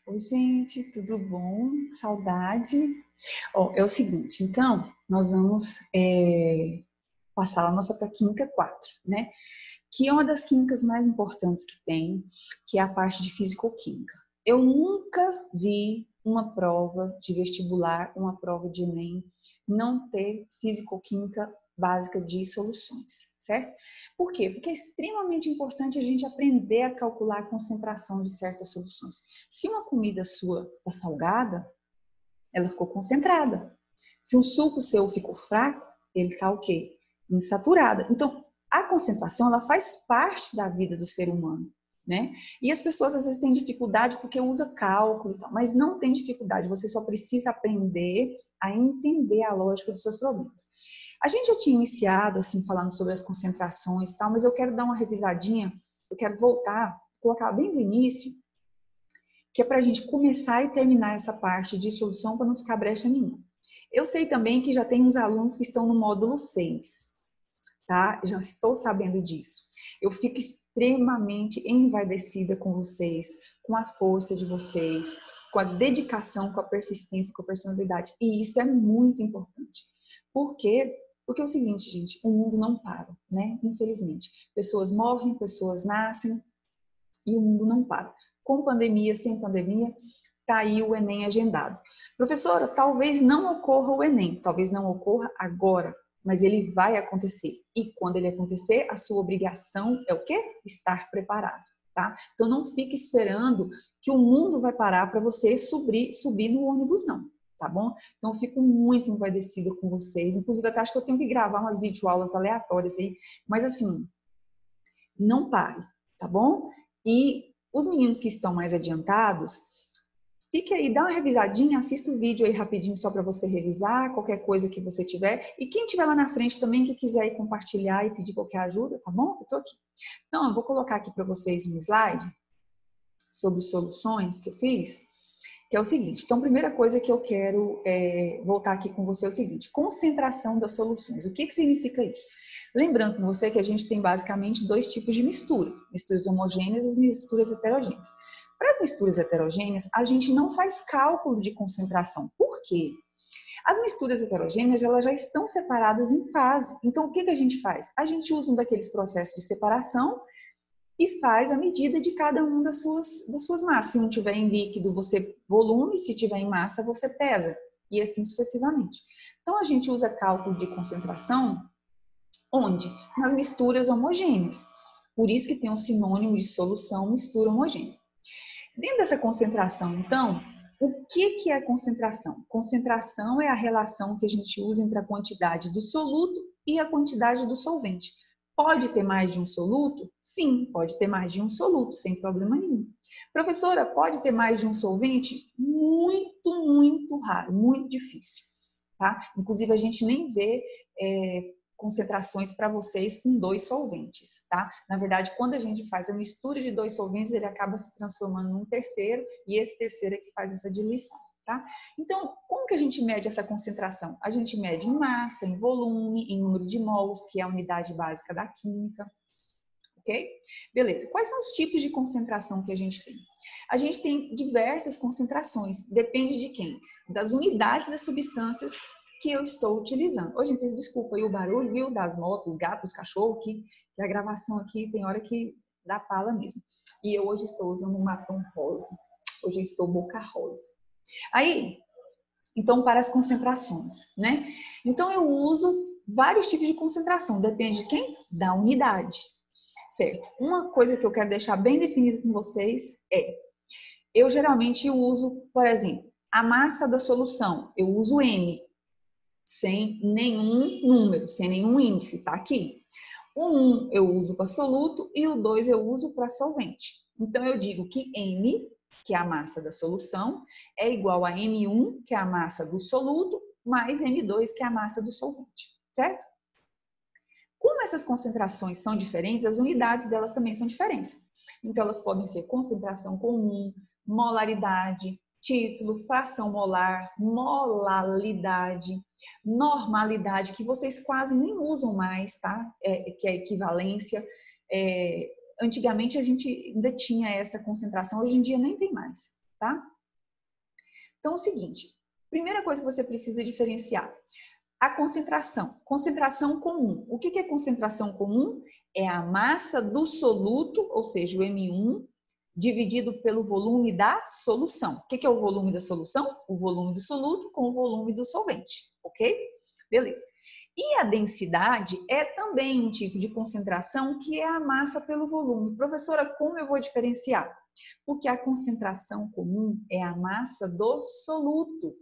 Oi, gente, tudo bom? Saudade. Ó, é o seguinte, então, nós vamos passar a nossa para a Química 4, né? Que é uma das químicas mais importantes que tem, que é a parte de fisicoquímica. Eu nunca vi uma prova de vestibular, uma prova de Enem, não ter fisicoquímica básica de soluções, certo? Por quê? Porque é extremamente importante a gente aprender a calcular a concentração de certas soluções. Se uma comida sua está salgada, ela ficou concentrada. Se um suco seu ficou fraco, ele está o quê? Insaturada. Então, a concentração, ela faz parte da vida do ser humano, né? E as pessoas às vezes têm dificuldade porque usa cálculo e tal, mas não tem dificuldade, você só precisa aprender a entender a lógica dos seus problemas. A gente já tinha iniciado, assim, falando sobre as concentrações e tal, mas eu quero dar uma revisadinha, eu quero voltar, colocar bem no início, que é para a gente começar e terminar essa parte de solução para não ficar brecha nenhuma. Eu sei também que já tem uns alunos que estão no módulo 6, tá? Já estou sabendo disso. Eu fico extremamente envaidecida com vocês, com a força de vocês, com a dedicação, com a persistência, com a personalidade. E isso é muito importante. Por quê? Porque é o seguinte, gente, o mundo não para, né? Infelizmente. Pessoas morrem, pessoas nascem e o mundo não para. Com pandemia, sem pandemia, está aí o Enem agendado. Professora, talvez não ocorra o Enem, talvez não ocorra agora, mas ele vai acontecer. E quando ele acontecer, a sua obrigação é o quê? Estar preparado, tá? Então não fique esperando que o mundo vai parar para você subir no ônibus, não, tá bom? Então eu fico muito envaidecida com vocês. Inclusive, até acho que eu tenho que gravar umas videoaulas aleatórias aí, mas assim, não pare, tá bom? E os meninos que estão mais adiantados, fique aí, dá uma revisadinha, assista o vídeo aí rapidinho só para você revisar, qualquer coisa que você tiver. E quem estiver lá na frente também, que quiser aí compartilhar e pedir qualquer ajuda, tá bom? Eu tô aqui. Então, eu vou colocar aqui para vocês um slide sobre soluções que eu fiz, que é o seguinte. Então, a primeira coisa que eu quero voltar aqui com você é o seguinte, concentração das soluções. O que significa isso? Lembrando com você que a gente tem basicamente dois tipos de mistura, misturas homogêneas e misturas heterogêneas. Para as misturas heterogêneas, a gente não faz cálculo de concentração. Por quê? As misturas heterogêneas, elas já estão separadas em fase. Então, o que a gente faz? A gente usa um daqueles processos de separação e faz a medida de cada uma das suas massas. Se não tiver em líquido, você volume, se tiver em massa, você pesa, e assim sucessivamente. Então, a gente usa cálculo de concentração onde? Nas misturas homogêneas. Por isso que tem um sinônimo de solução, mistura homogênea. Dentro dessa concentração, então, o que é concentração? Concentração é a relação que a gente usa entre a quantidade do soluto e a quantidade do solvente. Pode ter mais de um soluto? Sim, pode ter mais de um soluto, sem problema nenhum. Professora, pode ter mais de um solvente? Muito, muito raro, muito difícil. Tá? Inclusive, a gente nem vê concentrações para vocês com 2 solventes, tá? Na verdade, quando a gente faz a mistura de 2 solventes, ele acaba se transformando num terceiro, e esse terceiro é que faz essa diluição, tá? Então, como que a gente mede essa concentração? A gente mede em massa, em volume, em número de mols, que é a unidade básica da química, ok? Beleza. Quais são os tipos de concentração que a gente tem? A gente tem diversas concentrações, depende de quem? Das unidades das substâncias que eu estou utilizando. Hoje, vocês desculpem aí o barulho, viu? Das motos, gatos, cachorro, que a gravação aqui tem hora que dá pala mesmo. E eu hoje estou usando um batom rosa. Hoje eu estou boca rosa. Aí, então, para as concentrações, né? Então, eu uso vários tipos de concentração, depende de quem? Da unidade, certo? Uma coisa que eu quero deixar bem definido com vocês é, eu geralmente uso, por exemplo, a massa da solução, eu uso M, sem nenhum número, sem nenhum índice, tá aqui. O 1 eu uso para soluto e o 2 eu uso para solvente. Então, eu digo que M, que é a massa da solução, é igual a M1, que é a massa do soluto, mais M2, que é a massa do solvente, certo? Como essas concentrações são diferentes, as unidades delas também são diferentes. Então, elas podem ser concentração comum, molaridade, título, fração molar, molalidade, normalidade, que vocês quase nem usam mais, tá? Que é equivalência. Antigamente a gente ainda tinha essa concentração, hoje em dia nem tem mais, tá? Então, é o seguinte, primeira coisa que você precisa diferenciar, a concentração. Concentração comum. O que é concentração comum? É a massa do soluto, ou seja, o M1, dividido pelo volume da solução. O que é o volume da solução? O volume do soluto com o volume do solvente, ok? Beleza. E a densidade é também um tipo de concentração que é a massa pelo volume. Professora, como eu vou diferenciar? Porque a concentração comum é a massa do soluto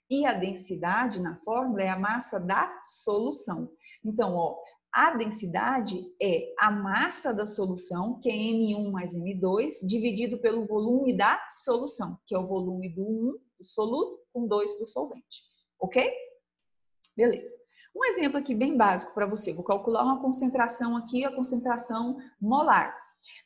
e a densidade na fórmula é a massa da solução. Então, ó, a densidade é a massa da solução, que é M1 mais M2, dividido pelo volume da solução, que é o volume do 1 do soluto com 2 do solvente. Ok? Beleza. Um exemplo aqui bem básico para você. Vou calcular uma concentração aqui, a concentração molar.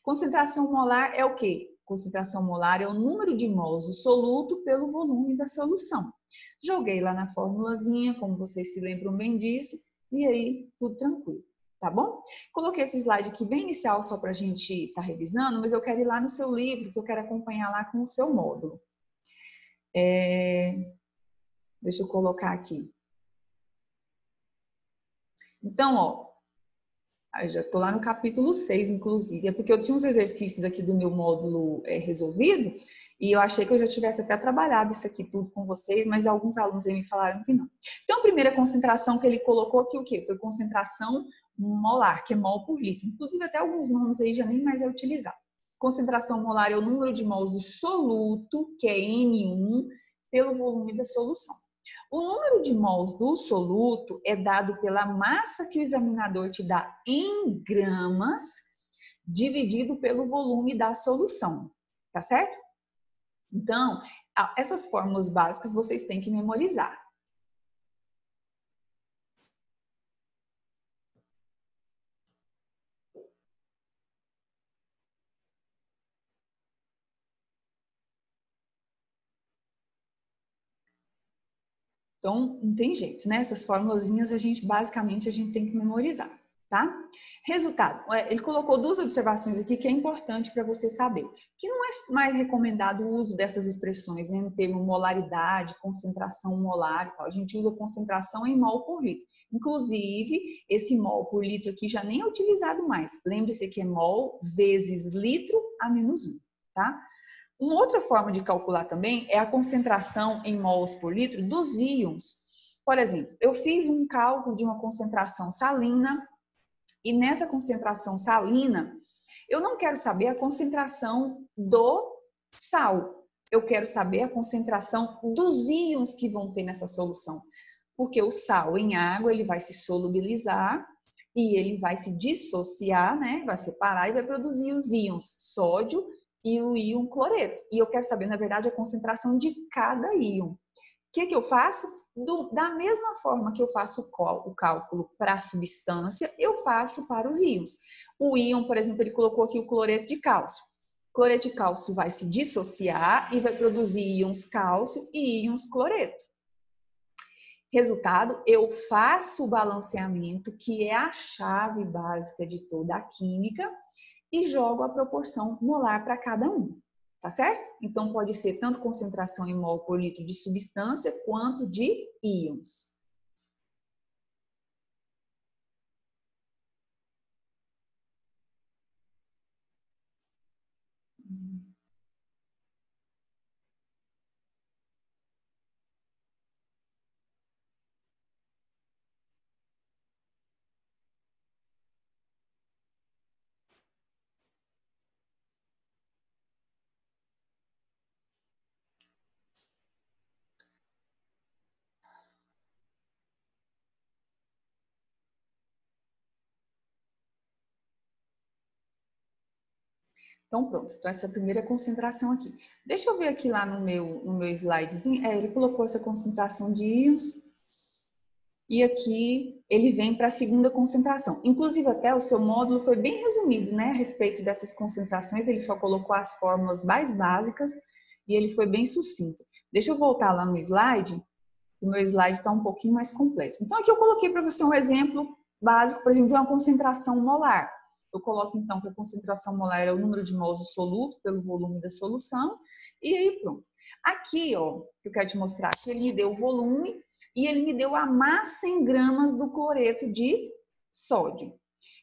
Concentração molar é o quê? Concentração molar é o número de mols do soluto pelo volume da solução. Joguei lá na formulazinha, como vocês se lembram bem disso, e aí tudo tranquilo, tá bom? Coloquei esse slide aqui bem inicial só para a gente estar revisando, mas eu quero ir lá no seu livro, que eu quero acompanhar lá com o seu módulo. Deixa eu colocar aqui. Então, ó, eu já estou lá no capítulo 6, inclusive, é porque eu tinha uns exercícios aqui do meu módulo resolvido, e eu achei que eu já tivesse até trabalhado isso aqui tudo com vocês, mas alguns alunos aí me falaram que não. Então, a primeira concentração que ele colocou aqui, o quê? Foi concentração molar, que é mol por litro. Inclusive, até alguns nomes aí já nem mais é utilizado. Concentração molar é o número de mols do soluto, que é N1, pelo volume da solução. O número de mols do soluto é dado pela massa que o examinador te dá em gramas, dividido pelo volume da solução, tá certo? Então, essas fórmulas básicas vocês têm que memorizar. Então, não tem jeito, né? Essas formulazinhas basicamente a gente tem que memorizar, tá? Resultado, ele colocou duas observações aqui que é importante para você saber. Que não é mais recomendado o uso dessas expressões, né? No termo molaridade, concentração molar e tal. A gente usa concentração em mol por litro. Inclusive, esse mol por litro aqui já nem é utilizado mais. Lembre-se que é mol vezes litro a menos 1, tá? Uma outra forma de calcular também é a concentração em mols por litro dos íons. Por exemplo, eu fiz um cálculo de uma concentração salina e nessa concentração salina, eu não quero saber a concentração do sal. Eu quero saber a concentração dos íons que vão ter nessa solução. Porque o sal em água, ele vai se solubilizar e ele vai se dissociar, né? Vai separar e vai produzir os íons sódio e o íon cloreto. E eu quero saber, na verdade, a concentração de cada íon. O que eu faço? Da mesma forma que eu faço o cálculo para a substância, eu faço para os íons. O íon, por exemplo, ele colocou aqui o cloreto de cálcio. O cloreto de cálcio vai se dissociar e vai produzir íons cálcio e íons cloreto. Resultado, eu faço o balanceamento, que é a chave básica de toda a química, e jogo a proporção molar para cada um, tá certo? Então, pode ser tanto concentração em mol por litro de substância, quanto de íons. Então, pronto. Então, essa é a primeira concentração aqui. Deixa eu ver aqui lá no meu slidezinho. Ele colocou essa concentração de íons. E aqui ele vem para a segunda concentração. Inclusive, até o seu módulo foi bem resumido, né? A respeito dessas concentrações. Ele só colocou as fórmulas mais básicas e ele foi bem sucinto. Deixa eu voltar lá no slide. O meu slide está um pouquinho mais completo. Então, aqui eu coloquei para você um exemplo básico, por exemplo, de uma concentração molar. Eu coloco, então, que a concentração molar é o número de mols do soluto pelo volume da solução. E aí pronto. Aqui, ó, eu quero te mostrar que ele me deu o volume e ele me deu a massa em gramas do cloreto de sódio.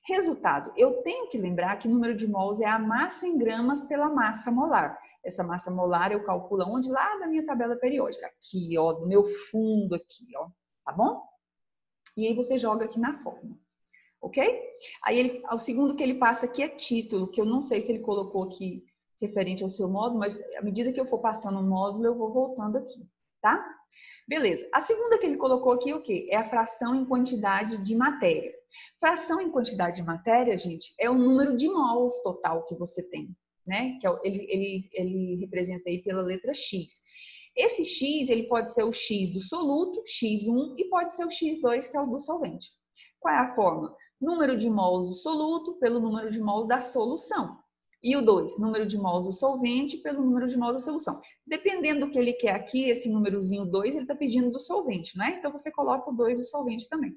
Resultado, eu tenho que lembrar que o número de mols é a massa em gramas pela massa molar. Essa massa molar eu calculo onde? Lá na minha tabela periódica. Aqui, ó, no meu fundo aqui, ó. Tá bom? E aí você joga aqui na fórmula. Ok? Aí o segundo que ele passa aqui é título, que eu não sei se ele colocou aqui referente ao seu módulo, mas à medida que eu for passando o módulo, eu vou voltando aqui, tá? Beleza. A segunda que ele colocou aqui é o quê? É a fração em quantidade de matéria. Fração em quantidade de matéria, gente, é o número de mols total que você tem, né? Que é, ele representa aí pela letra X. Esse X, ele pode ser o X do soluto, X1, e pode ser o X2, que é o do solvente. Qual é a fórmula? Número de mols do soluto pelo número de mols da solução. E o 2, número de mols do solvente pelo número de mols da solução. Dependendo do que ele quer aqui, esse númerozinho 2, ele está pedindo do solvente, né? Então, você coloca o 2 do solvente também.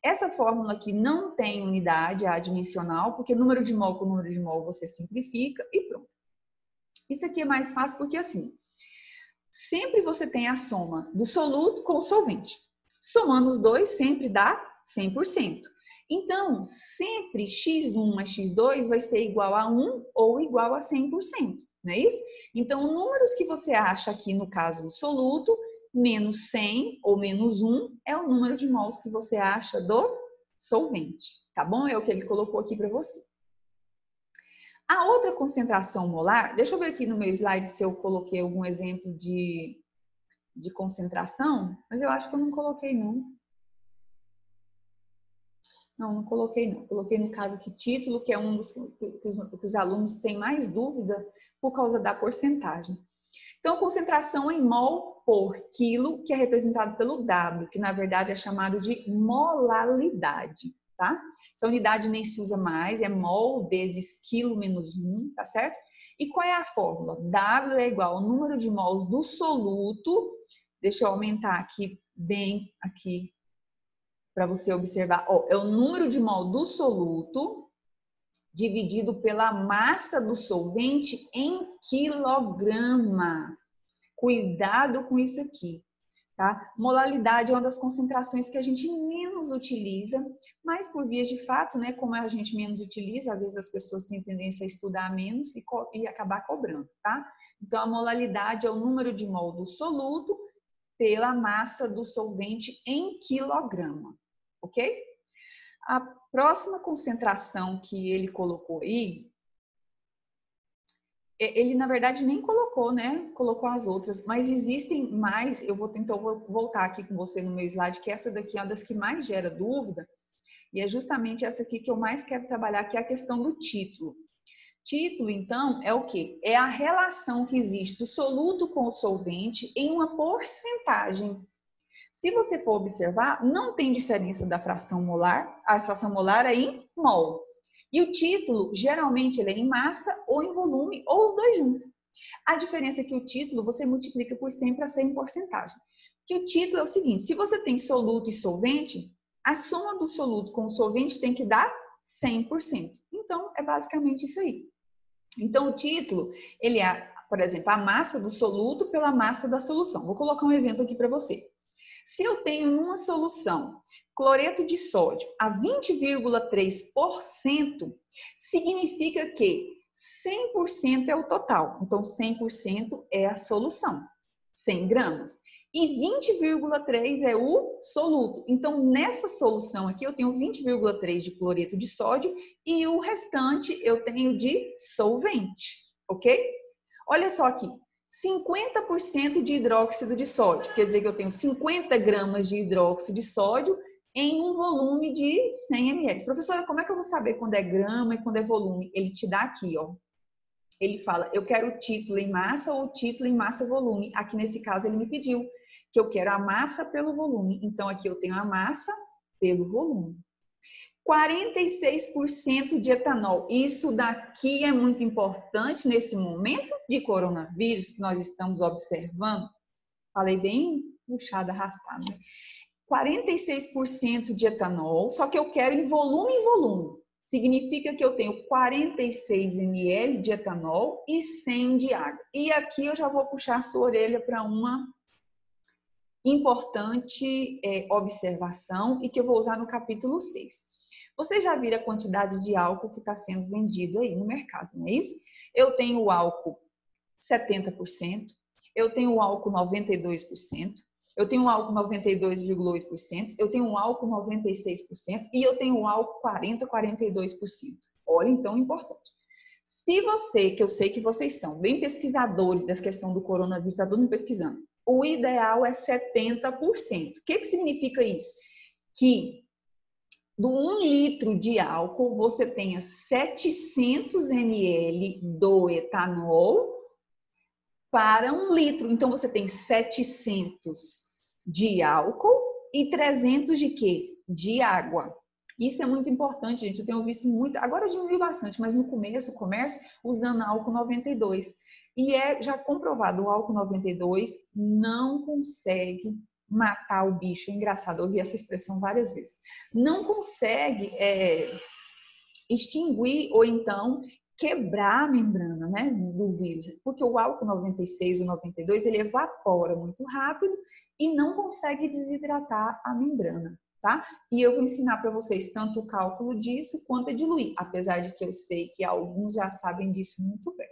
Essa fórmula aqui não tem unidade adimensional, porque número de mol com número de mol você simplifica e pronto. Isso aqui é mais fácil porque assim, sempre você tem a soma do soluto com o solvente. Somando os dois sempre dá 100%. Então, sempre x1 mais x2 vai ser igual a 1 ou igual a 100%, não é isso? Então, números que você acha aqui no caso do soluto, menos 100 ou menos 1 é o número de mols que você acha do solvente, tá bom? É o que ele colocou aqui para você. A outra concentração molar, deixa eu ver aqui no meu slide se eu coloquei algum exemplo de concentração, mas eu acho que eu não coloquei não. Não coloquei não. Coloquei no caso aqui título, que é um dos que os alunos têm mais dúvida por causa da porcentagem. Então, concentração em mol por quilo, que é representado pelo W, que na verdade é chamado de molalidade, tá? Essa unidade nem se usa mais, é mol vezes quilo menos 1, tá certo? E qual é a fórmula? W é igual ao número de mols do soluto, deixa eu aumentar aqui, bem aqui, para você observar, ó, é o número de mol do soluto dividido pela massa do solvente em quilograma. Cuidado com isso aqui, tá? Molalidade é uma das concentrações que a gente menos utiliza, mas por via de fato, né, como a gente menos utiliza, às vezes as pessoas têm tendência a estudar menos e acabar cobrando, tá? Então, a molalidade é o número de mol do soluto pela massa do solvente em quilograma. Ok? A próxima concentração que ele colocou aí, ele na verdade nem colocou, né? Colocou as outras, mas existem mais, eu vou voltar aqui com você no meu slide, que essa daqui é uma das que mais gera dúvida, e é justamente essa aqui que eu mais quero trabalhar, que é a questão do título. Título, então, é o quê? É a relação que existe do soluto com o solvente em uma porcentagem. Se você for observar, não tem diferença da fração molar. A fração molar é em mol. E o título, geralmente, ele é em massa ou em volume, ou os dois juntos. A diferença é que o título você multiplica por 100 para ser em porcentagem. Que o título é o seguinte, se você tem soluto e solvente, a soma do soluto com o solvente tem que dar 100%. Então, é basicamente isso aí. Então, o título, ele é, por exemplo, a massa do soluto pela massa da solução. Vou colocar um exemplo aqui para você. Se eu tenho numa solução cloreto de sódio a 20,3%, significa que 100% é o total. Então, 100% é a solução, 100 gramas. E 20,3 é o soluto. Então, nessa solução aqui, eu tenho 20,3 de cloreto de sódio e o restante eu tenho de solvente, ok? Olha só aqui. 50% de hidróxido de sódio, quer dizer que eu tenho 50 gramas de hidróxido de sódio em um volume de 100 ml. Professora, como é que eu vou saber quando é grama e quando é volume? Ele te dá aqui, ó. Ele fala, eu quero o título em massa ou o título em massa-volume. Aqui nesse caso ele me pediu que eu quero a massa pelo volume. Então aqui eu tenho a massa pelo volume. 46% de etanol. Isso daqui é muito importante nesse momento de coronavírus que nós estamos observando. Falei bem puxada, arrastada. Né? 46% de etanol, só que eu quero em volume. significa que eu tenho 46 ml de etanol e 100 de água. E aqui eu já vou puxar a sua orelha para uma importante observação e que eu vou usar no capítulo 6. Você já viram a quantidade de álcool que está sendo vendido aí no mercado, não é isso? Eu tenho o álcool 70%, eu tenho o álcool 92%, eu tenho o álcool 92,8%, eu tenho o álcool 96% e eu tenho o álcool 42%. Olha, então, importante. Se você, que eu sei que vocês são bem pesquisadores dessa questão do coronavírus, está todo mundo pesquisando, o ideal é 70%. O que significa isso? Que do 1 litro de álcool, você tenha 700 ml do etanol para 1 litro. Então, você tem 700 de álcool e 300 de quê? De água. Isso é muito importante, gente. Eu tenho visto muito, agora diminuiu bastante, mas no começo, o comércio usando álcool 92. E é já comprovado, o álcool 92 não consegue matar o bicho. É engraçado, eu ouvi essa expressão várias vezes. Não consegue extinguir ou então quebrar a membrana, né, do vírus, porque o álcool 96 e o 92 ele evapora muito rápido e não consegue desidratar a membrana, tá? E eu vou ensinar para vocês tanto o cálculo disso quanto a diluir, apesar de que eu sei que alguns já sabem disso muito bem.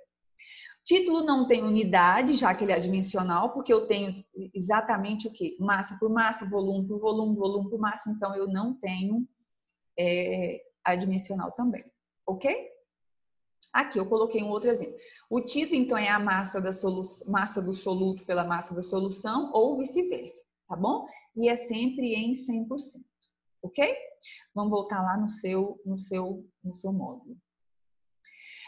Título não tem unidade, já que ele é adimensional, porque eu tenho exatamente o quê? Massa por massa, volume por volume, volume por massa, então eu não tenho adimensional também, ok? Aqui eu coloquei um outro exemplo. O título, então, é a massa do soluto pela massa da solução ou vice-versa, tá bom? E é sempre em 100%, ok? Vamos voltar lá no seu módulo.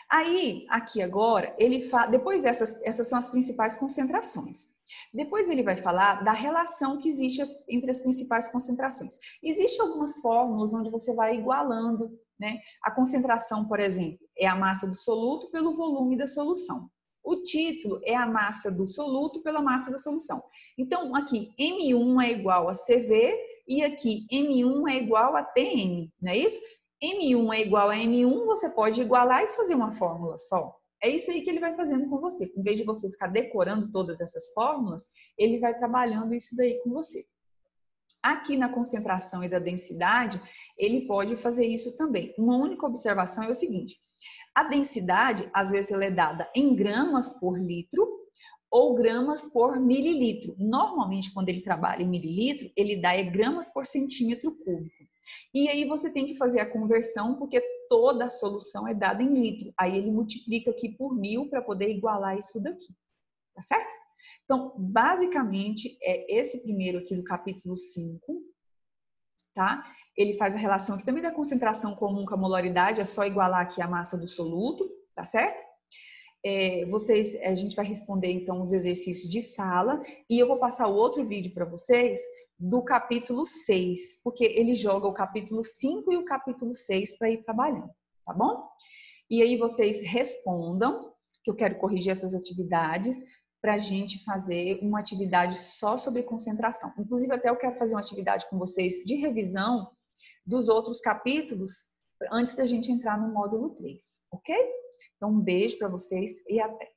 Aí, aqui agora, ele fala, depois essas são as principais concentrações. Depois ele vai falar da relação que existe entre as principais concentrações. Existem algumas fórmulas onde você vai igualando, né? A concentração, por exemplo, é a massa do soluto pelo volume da solução. O título é a massa do soluto pela massa da solução. Então, aqui, M1 é igual a CV e aqui, M1 é igual a TN, não é isso? M1 é igual a M1, você pode igualar e fazer uma fórmula só. É isso aí que ele vai fazendo com você. Em vez de você ficar decorando todas essas fórmulas, ele vai trabalhando isso daí com você. Aqui na concentração e da densidade, ele pode fazer isso também. Uma única observação é o seguinte: a densidade, às vezes, ela é dada em gramas por litro ou gramas por mililitro. Normalmente, quando ele trabalha em mililitro, ele dá gramas por centímetro cúbico. E aí você tem que fazer a conversão, porque toda a solução é dada em litro. Aí ele multiplica aqui por 1000 para poder igualar isso daqui. Tá certo? Então, basicamente, é esse primeiro aqui do capítulo 5, tá? Ele faz a relação aqui também da concentração comum com a molaridade, é só igualar aqui a massa do soluto, tá certo? A gente vai responder então os exercícios de sala e eu vou passar o outro vídeo para vocês do capítulo 6, porque ele joga o capítulo 5 e o capítulo 6 para ir trabalhando, tá bom? E aí vocês respondam, que eu quero corrigir essas atividades, para a gente fazer uma atividade só sobre concentração. Inclusive, até eu quero fazer uma atividade com vocês de revisão dos outros capítulos antes da gente entrar no módulo 3, ok? Então, um beijo para vocês e até!